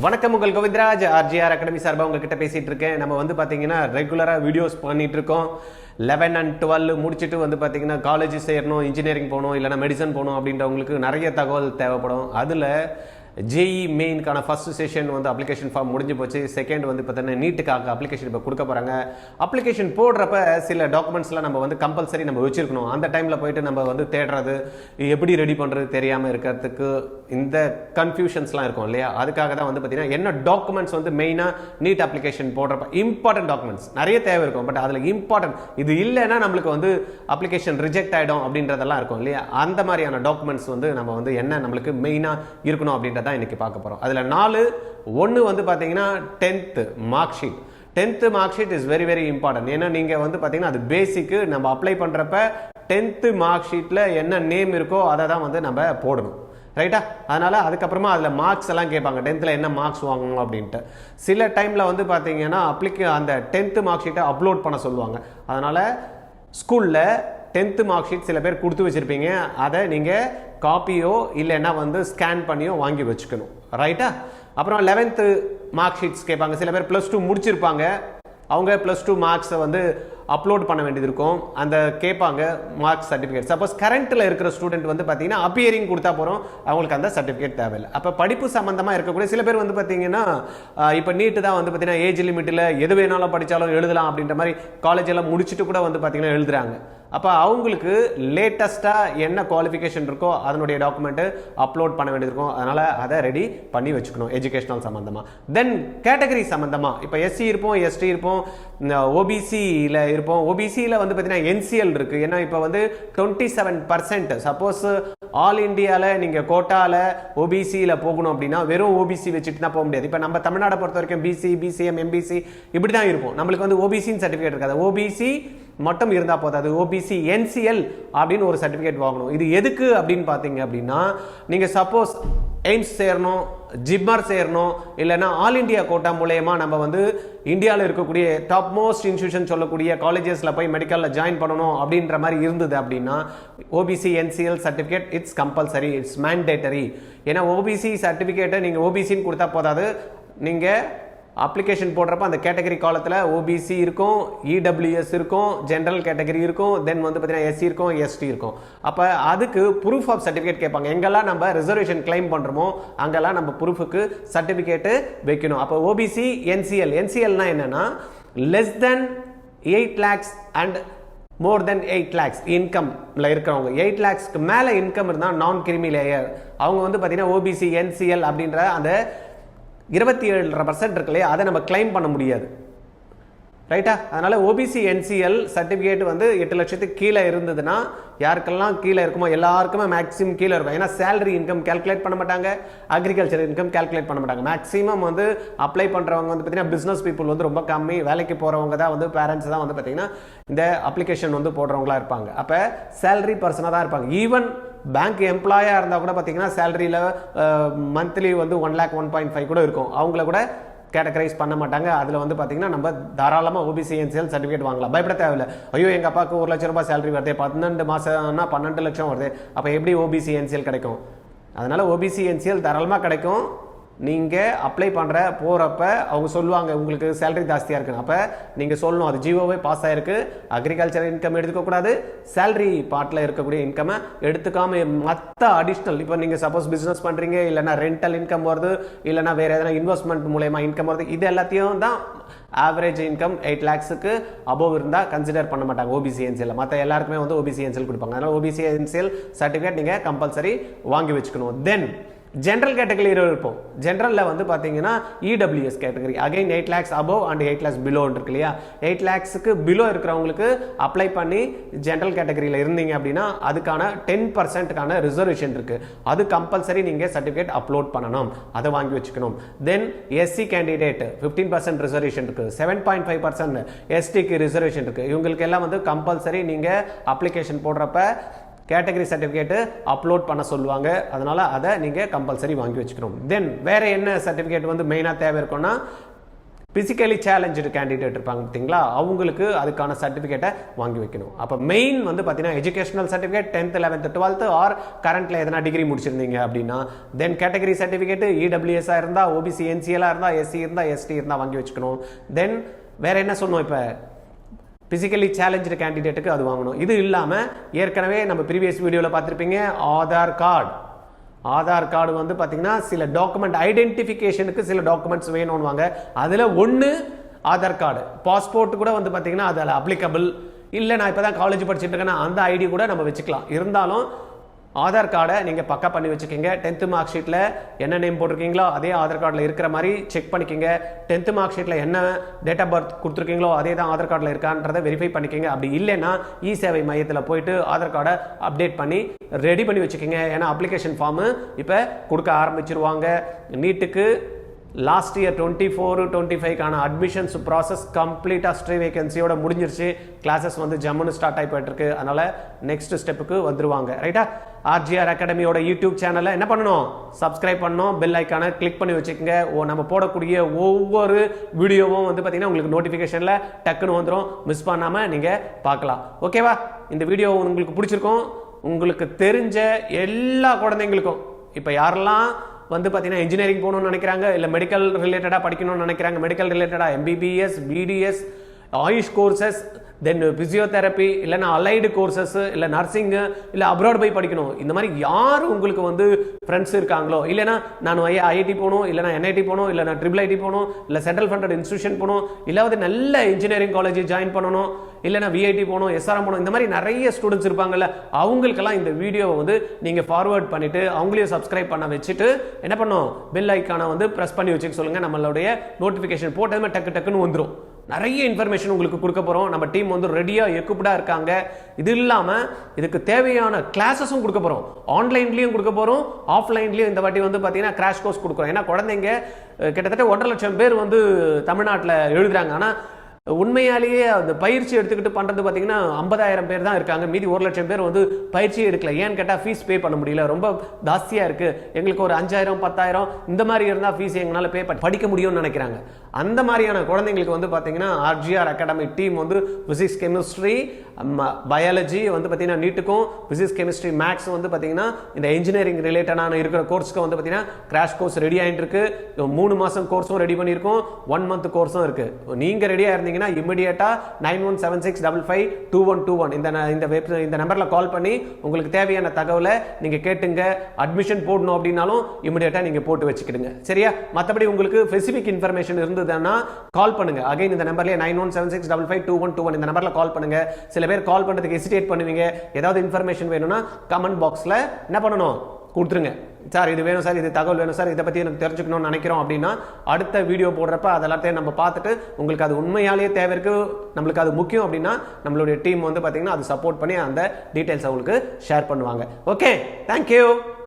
வணக்கம், உங்கள் Govindaraj RGR academy சார்பாக உங்ககிட்ட பேசிட்டு இருக்கேன். நம்ம வந்து பார்த்தீங்கன்னா ரெகுலராக வீடியோஸ் பண்ணிட்டு இருக்கோம். 11 and 12 முடிச்சுட்டு வந்து பார்த்தீங்கன்னா காலேஜ் சேரணும், இன்ஜினியரிங் போகணும், இல்லைனா மெடிசன் போகணும் அப்படின்றவங்களுக்கு நிறைய தகவல் தேவைப்படும். அதில் ஜேஇ மெயின்கான ஃபர்ஸ்ட் செஷன் வந்து அப்ளிகேஷன் ஃபார்ம் முடிஞ்சு போச்சு. செகண்ட் வந்து பார்த்தீங்கன்னா நீட்டுக்காக அப்ளிகேஷன் இப்போ கொடுக்க போகிறாங்க. அப்ளிகேஷன் போடுறப்ப சில டாக்குமெண்ட்ஸ்லாம் நம்ம வந்து கம்பல்சரி நம்ம வச்சிருக்கணும். அந்த டைமில் போயிட்டு நம்ம வந்து தேடுறது, எப்படி ரெடி பண்ணுறது தெரியாமல் இருக்கிறதுக்கு இந்த கன்ஃபியூஷன்ஸ்லாம் இருக்கும் இல்லையா? அதுக்காக தான் வந்து பார்த்தீங்கன்னா என்ன டாக்குமெண்ட்ஸ் வந்து மெயினாக நீட் அப்ளிகேஷன் போடுறப்ப இம்பார்ட்டன்ட் டாக்குமெண்ட்ஸ் நிறைய தேவை இருக்கும். பட் அதில் இம்பார்ட்டன்ட் இது இல்லைன்னா நம்மளுக்கு வந்து அப்ளிகேஷன் ரிஜெக்ட் ஆகிடும் அப்படின்றதெல்லாம் இருக்கும் இல்லையா? அந்த மாதிரியான டாக்குமெண்ட்ஸ் வந்து நம்ம வந்து என்ன நம்மளுக்கு மெயினாக இருக்கணும் அப்படின்றத தான் இன்னைக்கு பார்க்க போறோம். அதுல 4 ஒன்று வந்து பாத்தீங்கன்னா 10th mark sheet. 10th mark sheet is very very important. ஏன்னா நீங்க வந்து பாத்தீங்கன்னா அது பேசிக். நம்ம அப்ளை பண்றப்ப 10th மார்க் ஷீட்ல என்ன நேம் இருக்கோ அதை தான் வந்து நம்ம போடணும், ரைட்டா? அதனால அதுக்கப்புறமா அதில் மார்க்ஸ் எல்லாம் கேட்பாங்க, 10th என்ன மார்க்ஸ் வாங்கணும் அப்படின்ட்டு. சில டைமில் வந்து பார்த்தீங்கன்னா அந்த 10th மார்க் ஷீட்டை அப்லோட் பண்ண சொல்லுவாங்க. அதனால ஸ்கூலில் 10th மார்க் ஷீட் சில பேர் கொடுத்து வச்சிருப்பீங்க, அதை நீங்கள் காப்பியோ இல்லைன்னா வந்து ஸ்கேன் பண்ணியோ வாங்கி வச்சுக்கணும், ரைட்டா? அப்புறம் 11th மார்க் ஷீட்ஸ் கேட்பாங்க. சில பேர் +2 முடிச்சிருப்பாங்க, அவங்க +2 மார்க்ஸை வந்து அப்லோட் பண்ண வேண்டியது இருக்கும். அந்த கேட்பாங்க மார்க் சர்டிஃபிகேட். சப்போஸ் கரண்ட்டில் இருக்கிற ஸ்டூடெண்ட் வந்து பார்த்தீங்கன்னா அப்பியரிங் கொடுத்தா போகிறோம், அவங்களுக்கு அந்த சர்டிஃபிகேட் தேவையில்லை. அப்போ படிப்பு சம்மந்தமாக இருக்கக்கூடிய சில பேர் வந்து பார்த்தீங்கன்னா இப்போ நீட்டு தான் வந்து பார்த்தீங்கன்னா ஏஜ் லிமிட்டில் எது வேணாலும் படித்தாலும் எழுதலாம் அப்படின்ற மாதிரி காலேஜ் எல்லாம் முடிச்சுட்டு கூட வந்து பார்த்தீங்கன்னா எழுதுறாங்க. அப்போ அவங்களுக்கு லேட்டஸ்ட்டாக என்ன குவாலிஃபிகேஷன் இருக்கோ அதனுடைய டாக்குமெண்ட்டு அப்லோட் பண்ண வேண்டியது இருக்கும். அதனால் அதை ரெடி பண்ணி வச்சுக்கணும் எஜுகேஷனல் சம்மந்தமாக. தென் கேட்டகரி சம்மந்தமாக இப்போ எஸ்சி இருப்போம், எஸ்டி இருப்போம், ஓபிசியில் இருப்போம். ஓபிசியில் வந்து பார்த்தீங்கன்னா என்சிஎல் இருக்குது. ஏன்னா இப்போ வந்து 27%. சப்போஸ் ஆல் இண்டியாவில் நீங்கள் கோட்டாவில் ஓபிசியில் போகணும் அப்படின்னா வெறும் ஓபிசி வச்சுட்டு தான் போக முடியாது. இப்போ நம்ம தமிழ்நாடை பொறுத்த வரைக்கும் பிசி, பிசிஎம், எம்பிசி இப்படி தான் இருக்கும். நம்மளுக்கு வந்து ஓபிசின்னு சர்டிஃபிகேட் இருக்காது. ஓபிசி மட்டும் இருந்தால் போதாது, ஓபிசி என்சிஎல் அப்படின்னு ஒரு சர்டிஃபிகேட் வாங்கணும். இது எதுக்கு அப்படின்னு பார்த்தீங்க அப்படின்னா, நீங்கள் சப்போஸ் எய்ம்ஸ் சேரணும், ஜிப்மர் சேரணும், இல்லைன்னா ஆல் இண்டியா கோட்டா மூலயமா நம்ம வந்து இந்தியாவில் இருக்கக்கூடிய டாப் மோஸ்ட் இன்ஸ்டியூஷன் சொல்லக்கூடிய காலேஜஸில் போய் மெடிக்கலில் ஜாயின் பண்ணணும் அப்படின்ற மாதிரி இருந்தது அப்படின்னா OBC NCL certificate it's compulsory, it's mandatory. ஏன்னா ஓபிசி சர்டிஃபிகேட்டை நீங்கள் ஓபிசின்னு கொடுத்தா போதாது, நீங்கள் அப்ளிகேஷன் போடுறப்ப அந்த கேட்டகரி காலத்தில் ஓபிசி இருக்கும், இடபிள்யூஎஸ் இருக்கும், ஜென்ரல் கேட்டகரி இருக்கும், தென் வந்து பார்த்தீங்கன்னா எஸ்சி இருக்கும், எஸ்டி இருக்கும். அப்போ அதுக்கு ப்ரூஃப் ஆஃப் சர்டிஃபிகேட் கேட்பாங்க. எங்கெல்லாம் நம்ம ரிசர்வேஷன் கிளைம் பண்ணுறோமோ அங்கெல்லாம் நம்ம ப்ரூஃபுக்கு சர்டிஃபிகேட்டு வைக்கணும். அப்போ ஓபிசி என்சிஎல்னா என்னன்னா less than 8 lakhs and more then 8 lakhs இன்கம்ல இருக்கிறவங்க. 8 lakhsக்கு மேலே இன்கம் இருந்தால் நான் கிரிமி லேயர் அவங்க வந்து பார்த்தீங்கன்னா ஓபிசி என்சிஎல் அப்படின்ற அந்த 27% இருக்குல்லையா, அதை நம்ம கிளைம் பண்ண முடியாது, ரைட்டா? அதனால ஓபிசி என்சிஎல் சர்டிஃபிகேட் வந்து 8 லட்சத்துக்கு கீழே இருந்ததுன்னா யாருக்கெல்லாம் கீழே இருக்குமோ எல்லாருக்குமே மேக்ஸிமம் கீழே இருக்கும். ஏன்னா சேலரி இன்கம் கேல்குலேட் பண்ண மாட்டாங்க, அக்ரிகல்ச்சர் இன்கம் கேல்குலேட் பண்ண மாட்டாங்க. மேக்ஸிமம் வந்து அப்ளை பண்ணுறவங்க வந்து பார்த்தீங்கன்னா பிஸ்னஸ் பீப்புள் வந்து ரொம்ப கம்மி, வேலைக்கு போகிறவங்க தான் வந்து பேரண்ட்ஸ் தான் வந்து பார்த்தீங்கன்னா இந்த அப்ளிகேஷன் வந்து போடுறவங்களா இருப்பாங்க. அப்போ சேலரி பர்சனாக தான் இருப்பாங்க. ஈவன் பேங்க் எம்ப்ளாயாக இருந்தால் கூட பார்த்தீங்கன்னா சேலரியில் மந்த்லி வந்து 1 lakh 1.5 கூட இருக்கும். அவங்கள கூட கேட்டகரைஸ் பண்ண மாட்டாங்க. அதில் வந்து பார்த்தீங்கன்னா நம்ம தாராளமாக ஓபிசி என்சிஎல் சர்டிஃபிகேட் வாங்கலாம், பயப்பட தேவையில்லை. ஐயோ எங்கள் அப்பாவுக்கு 1 லட்சம் ரூபாய் சேலரி வருது, 12 மாதம்னா 12 லட்சம் வருது, அப்போ எப்படி ஓபிசி என்சிஎல் கிடைக்கும்? அதனால் ஓபிசி என்சிஎல் தாராளமாக கிடைக்கும். நீங்கள் அப்ளை பண்ணுற போகிறப்ப அவங்க சொல்லுவாங்க உங்களுக்கு சேலரி ஜாஸ்தியாக இருக்குன்னு. அப்போ நீங்கள் சொல்லணும் அது ஜிஓவே பாஸ் ஆகிருக்கு, அக்ரிகல்ச்சர் இன்கம் எடுத்துக்கக்கூடாது, சேலரி பார்ட்டில் இருக்கக்கூடிய இன்கம்மை எடுத்துக்காம மற்ற அடிஷ்னல் இப்போ நீங்கள் சப்போஸ் பிஸ்னஸ் பண்ணுறீங்க, இல்லைனா ரெண்டல் இன்கம் வருது, இல்லைனா வேறு எதனா இன்வெஸ்ட்மெண்ட் மூலயமா இன்கம் வருது, இது எல்லாத்தையும் தான் ஆவரேஜ் இன்கம் 8 lakhsக்கு அபோவ் இருந்தால் கன்சிடர் பண்ண மாட்டாங்க ஓபிசி என்சிஎல். மற்ற எல்லாருக்குமே வந்து ஓபிசி என்சிஎல் கொடுப்பாங்க. அதனால் ஓபிசி என்சிஎல் சர்டிஃபிகேட் நீங்கள் கம்பல்சரி வாங்கி வச்சுக்கணும். தென் ஜென்ரல் கேட்டகரியில் இருப்போம். ஜென்ரலில் வந்து பார்த்தீங்கன்னா EWS category again 8 lakhs above and 8 lakhs below இருக்கு இல்லையா? 8 lakhsக்கு பிலோ இருக்கிறவங்களுக்கு அப்ளை பண்ணி ஜென்ரல் கேட்டகரியில் இருந்தீங்க அப்படின்னா அதுக்கான 10%க்கான ரிசர்வேஷன் இருக்கு. அது கம்பல்சரி நீங்கள் சர்டிஃபிகேட் அப்லோட் பண்ணணும், அதை வாங்கி வச்சுக்கணும். தென் எஸ்சி கேண்டிடேட் 15% ரிசர்வேஷன் இருக்கு, 7.5% எஸ்டிக்கு ரிசர்வேஷன் இருக்கு. இவங்களுக்கு எல்லாம் வந்து கம்பல்சரி நீங்கள் அப்ளிகேஷன் போடுறப்ப கேட்டகரி சர்டிஃபிகேட்டு அப்லோட் பண்ண சொல்லுவாங்க. அதனால் அதை நீங்கள் கம்பல்சரி வாங்கி வச்சுக்கணும். தென் வேறு என்ன சர்டிஃபிகேட் வந்து மெயினாக தேவை இருக்குன்னா பிசிக்கலி சேலஞ்சு கேண்டிடேட் இருப்பாங்க பார்த்தீங்களா, அவங்களுக்கு அதுக்கான சர்டிஃபிகேட்டை வாங்கி வைக்கணும். அப்போ மெயின் வந்து பார்த்தீங்கன்னா educational certificate 10th 11th 12th R கரண்ட்ல எதனா டிகிரி முடிச்சிருந்தீங்க அப்படின்னா, தென் கேட்டகரி சர்டிஃபிகேட் இடபிள்யூஎஸ்ஸாக இருந்தால், ஓபிசி என்சிஎலாக இருந்தால், எஸ்சி இருந்தால், எஸ்டி இருந்தால் வாங்கி வச்சுக்கணும். தென் வேற என்ன சொன்னோம், இப்போ பிசிக்கலி சேலஞ்சு கேண்டிடேட்டுக்கு அது வாங்கணும். இது இல்லாமல் ஏற்கனவே நம்ம ப்ரீவியஸ் வீடியோவில் பார்த்துருப்பீங்க ஆதார் கார்டு வந்து பார்த்தீங்கன்னா சில டாக்குமெண்ட் ஐடென்டிஃபிகேஷனுக்கு சில டாக்குமெண்ட்ஸ் வேணும்னுவாங்க. அதில் ஒன்று ஆதார் கார்டு. பாஸ்போர்ட் கூட வந்து பார்த்தீங்கன்னா அதில் அப்ளிகபிள் இல்லை. நான் இப்போ தான் காலேஜ் படிச்சுட்டு இருக்கேன்னா அந்த ஐடி கூட நம்ம வச்சுக்கலாம். இருந்தாலும் ஆதார் கார்டை நீங்கள் பக்கா பண்ணி வச்சுக்கிங்க. 10th மார்க் ஷீட்டில் என்ன நேம் போட்டிருக்கீங்களோ அதே ஆதார் கார்டில் இருக்கிற மாதிரி செக் பண்ணிக்கிங்க. 10th மார்க் ஷீட்டில் என்ன டேட் ஆஃப் பர்த் கொடுத்துருக்கீங்களோ அதே தான் ஆதார் கார்டில் இருக்கான்றதை வெரிஃபை பண்ணிக்கிங்க. அப்படி இல்லைன்னா இ சேவை மையத்தில் போயிட்டு ஆதார் கார்டை அப்டேட் பண்ணி ரெடி பண்ணி வச்சுக்கிங்க. ஏன்னா அப்ளிகேஷன் ஃபார்மு இப்போ கொடுக்க ஆரம்பிச்சிருவாங்க. நீட்டுக்கு லாஸ்ட் இயர் 24-25க்கான அட்மிஷன்ஸ் ப்ராசஸ் கம்ப்ளீட்டாக ஸ்ட்ரீ வேகன்சியோட முடிஞ்சிருச்சு. கிளாஸஸ் வந்து ஜம்முன்னு ஸ்டார்ட் ஆகி போயிட்டு இருக்கு. அதனால நெக்ஸ்ட் ஸ்டெப்புக்கு வந்துருவாங்க. ரைட்டா? ஆர்ஜிஆர் அகாடமியோட யூடியூப் சேனலை என்ன பண்ணணும், சப்ஸ்கிரைப் பண்ணணும், பெல் ஐக்கானை கிளிக் பண்ணி வச்சுக்கோங்க. நம்ம போடக்கூடிய ஒவ்வொரு வீடியோவும் வந்து பார்த்தீங்கன்னா உங்களுக்கு நோட்டிஃபிகேஷனில் டக்குன்னு வந்துடும். மிஸ் பண்ணாமல் நீங்கள் பார்க்கலாம். ஓகேவா? இந்த வீடியோ உங்களுக்கு பிடிச்சிருக்கும். உங்களுக்கு தெரிஞ்ச எல்லா குழந்தைங்களுக்கும் இப்போ யாரெல்லாம் வந்து பார்த்தீங்கன்னா இன்ஜினியரிங் போகணும்னு நினைக்கிறாங்க, இல்லை மெடிக்கல் ரிலேட்டடாக படிக்கணும்னு நினைக்கிறாங்க, மெடிக்கல் ரிலேட்டடாக எம்பிபிஎஸ், பிடிஎஸ், ஆயுஷ் கோர்சஸ், தென் பிசியோதெரப்பி, இல்லைன்னா அலைடு கோர்சஸ், இல்லை நர்சிங்கு, இல்லை அப்ராட் போய் படிக்கணும். இந்த மாதிரி யார் உங்களுக்கு வந்து ஃப்ரெண்ட்ஸ் இருக்காங்களோ, இல்லைனா நான் ஐஐடி போகணும், இல்லைனா என்ஐடி போகணும், இல்லை நான் ட்ரிபிள் ஐடி போகணும், இல்லை சென்ட்ரல் ஃபண்டட் இன்ஸ்டியூஷன் போகணும், இல்லாவது நல்ல இன்ஜினியரிங் காலேஜ் ஜாயின் பண்ணணும், இல்லைனா விஐடி போகணும், எஸ்ஆர்எம் போகணும், இந்த மாதிரி நிறைய ஸ்டூடெண்ட்ஸ் இருப்பாங்கல்ல, அவங்களுக்கெல்லாம் இந்த வீடியோவை வந்து நீங்கள் ஃபார்வர்ட் பண்ணிட்டு அவங்களையும் சப்ஸ்கிரைப் பண்ண வச்சுட்டு என்ன பண்ணும், பெல் ஐக்கானை வந்து ப்ரெஸ் பண்ணி வச்சுக்க சொல்லுங்க. நம்மளுடைய நோட்டிஃபிகேஷன் போட்டதுமே டக்கு டக்குன்னு வந்துடும். நிறைய இன்ஃபர்மேஷன் உங்களுக்கு கொடுக்க போகிறோம். நம்ம டீம் வந்து ரெடியாக எக்யூப்டாக இருக்காங்க. இது இல்லாமல் இதுக்கு தேவையான கிளாஸஸும் கொடுக்க போகிறோம். ஆன்லைன்லேயும் கொடுக்க போகிறோம், ஆஃப்லைன்லேயும் இந்த வாட்டி வந்து பார்த்தீங்கன்னா கிராஷ் கோர்ஸ் கொடுக்குறோம். ஏன்னா குழந்தைங்க கிட்டத்தட்ட 1.5 லட்சம் பேர் வந்து தமிழ்நாட்டில் எழுதுறாங்க. ஆனால் உண்மையாலேயே அந்த பயிற்சி எடுத்துக்கிட்டு பண்ணுறது பார்த்தீங்கன்னா 50,000 பேர் தான் இருக்காங்க. மீதி 1 லட்சம் பேர் வந்து பயிற்சியே எடுக்கல. ஏன்னு கேட்டால் ஃபீஸ் பே பண்ண முடியல, ரொம்ப ஜாஸ்தியாக இருக்குது. எங்களுக்கு ஒரு 5,000 10,000 இந்த மாதிரி இருந்தால் ஃபீஸ் எங்களால் பே படிக்க முடியும்னு நினைக்கிறாங்க. அந்த மாதிரியான குழந்தைங்களுக்கு வந்து பார்த்தீங்கன்னா ஆர்ஜிஆர் அகாடமி டீம் வந்து பிசிக்ஸ் கெமிஸ்ட்ரி பயாலஜி வந்து பார்த்தீங்கன்னா நீட்டுக்கும், பிசிக்ஸ் கெமிஸ்ட்ரி மேக்ஸ் வந்து பார்த்தீங்கன்னா இந்த இன்ஜினியரிங் ரிலேட்டடான இருக்கிற கோர்ஸ்க்கு வந்து பார்த்தீங்கன்னா கிராஷ் கோர்ஸ் ரெடி ஆகிட்டு இருக்கு. 3 மாதம் கோர்ஸும் ரெடி பண்ணியிருக்கோம், 1 மந்த் கோர்ஸும் இருக்கு. நீங்கள் ரெடியாக இருந்தீங்க இமிடியேட்டா 9176552121 இந்த நம்பர்ல கால் பண்ணி உங்களுக்கு தேவையான தகவலை நீங்க கேட்டுங்க. அட்மிஷன் போடணும் அப்படின்னாலும் இமிடியேட்டா நீங்க போட்டு வச்சுக்கிடுங்க. சரியா? மற்றபடி உங்களுக்கு ஸ்பெசிபிக் இன்ஃபர்மேஷன் இருந்ததுன்னா கால் பண்ணுங்க. அகைன் இந்த நம்பர்ல 9176552121 இந்த நம்பர்ல கால் பண்ணுங்க. சில பேர் கால் பண்றதுக்கு ஹெசிடேட் பண்ணுவீங்க. ஏதாவது இன்ஃபர்மேஷன் வேணும்னா கமெண்ட் பாக்ஸ்ல என்ன பண்ணணும், கொடுத்துருங்க. சார் இது வேணும் சார், இது தகவல் வேணும் சார், இதை பற்றி எனக்கு தெரிஞ்சுக்கணும்னு நினைக்கிறோம் அப்படின்னா அடுத்த வீடியோ போடுறப்ப அதெல்லாத்தையும் நம்ம பார்த்துட்டு உங்களுக்கு அது உண்மையாலேயே தேவை இருக்கு, நம்மளுக்கு அது முக்கியம் அப்படின்னா நம்மளுடைய டீம் வந்து பார்த்தீங்கன்னா அது சப்போர்ட் பண்ணி அந்த டீட்டெயில்ஸ் அவங்களுக்கு ஷேர் பண்ணுவாங்க. Okay, thank you.